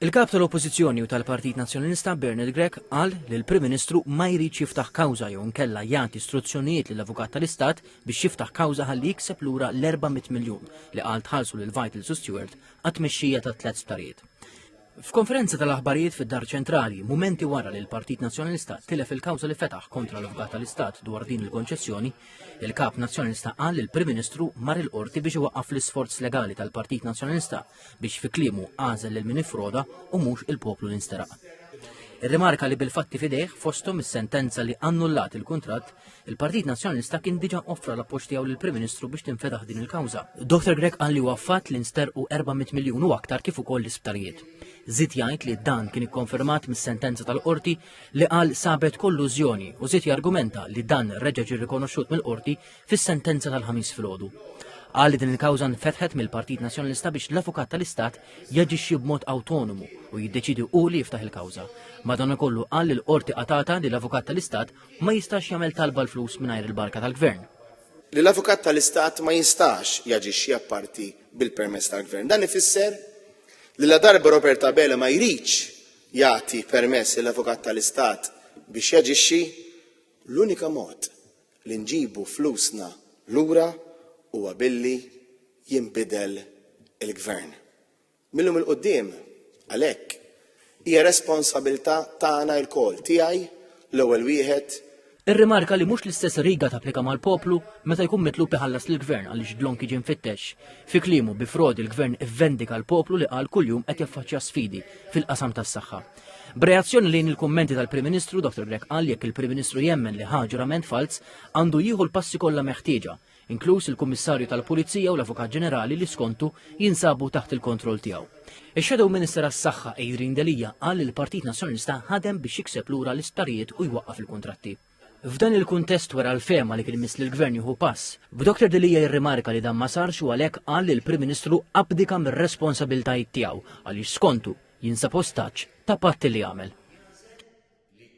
Il-kap tal-Oppożizzjoni u tal-Partit Nazzjonalista Bernard Grech qal li l-Prim Ministru ma jridx jiftaħ kawża jew nkella jagħti istruzzjonijiet lill-Avukat tal-Istat biex jiftaħ kawża ħalli jikseb lura l-400 miljun li qal tħallsu lil Vitals u Stewart għat-tmexxija ta' tliet sptarijiet. F'konferenza tal-aħbarijiet fid-Dar Ċentrali, mumenti wara li l-Partit Nazzjonalista tilef il-kawża li fetaħ kontra l-Avukat tal-Istat dwar din il-konċessjoni, il-Kap Nazzjonalista qal li l-Prim Ministru mar il-qorti biex iwaqqaf l-isforz legali tal-Partit Nazzjonalista biex fi kliemu għażel lil min ifroda u mhux il-poplu li nsteraq. Ir-rimarka li bil-fatti fidejh fosthom is-sentenza li annullat il-kuntratt, il-Partit Nazzjonalista kien diġà offra l-appoġġ tiegħu lill-Prim Ministru biex tinfetaħ din il-kawża. Dr. Grech qal li huwa fatt li nsterqu 400 miljun u aktar kif ukoll l-isptarijiet. Żied jgħid li dan kien ikkonfermat mis-sentenza tal-qorti li qal sabet kollużjoni u żied jargumenta li dan reġa' ġie rikonoxxut mill-qorti fis-sentenza tal-ħamis filgħodu. Qal li din il-kawża nfetħet mill-Partit Nazzjonalista biex l-Avukat tal-Istat jaġixxi b'mod awtonomu u jiddeċidi hu li jiftaħ il-kawża. Madankollu qal li l-qorti qatata li l-Avukat tal-Istat ma jistax jagħmel talba l-flus mingħajr il-barka tal-Gvern. Li l-Avukat tal-Istat ma jistax jaġixxi apparti bil-permess tal-Gvern. Dan ifisser li la darba Robert Abela ma jridx jagħti permess l-Avukat tal-Istat biex jaġixxi, l-unika mod li nġibu flusna lura huwa billi jinbidel il-Gvern. Millum il-qudiem għalhekk hija responsabilità tagħna l-kol tiegħi l-ewwel wieħed. Ir-rimarka li mhux l-istess riga tapplika mal-poplu meta jkun mitlub iħallas lill-Gvern għaliex Dlonki ġie mfittex. Fi kliemu bi frodi l-Gvern ivvendika l-poplu li qal kuljum qed jaffaċċja sfidi fil-qasam tas-saħħa. B'reazzjoni lejn il-kummenti tal-Prim Ministru, Dr. Grech qal jekk il-Prim Ministru jemmen li ħa ġurament fals għandu jieħu l-passi kollha meħtieġa, inkluż il-Kummissarju tal-Pulizija u l-Avukat Ġenerali li skontu jinsabu taħt il-kontroll tiegħu. Ix-Shadow Minister għas-Saħħa Adrian Delija qal li l-Partit Nazzjonalista ħadem biex jikseb lura l-isptarijiet u jwaqqaf il-kuntratti. F'dan il-kuntest wara l-fema li kien miss li l-Gvern jieħu pass, b'Dr. Delija jirrimarka li dan ma sarx u għalhekk qal li l-Prim Ministru abdika mir-responsabbiltajiet tiegħu għaliex skontu jinsab ostaġġ ta' patti li jagħmel.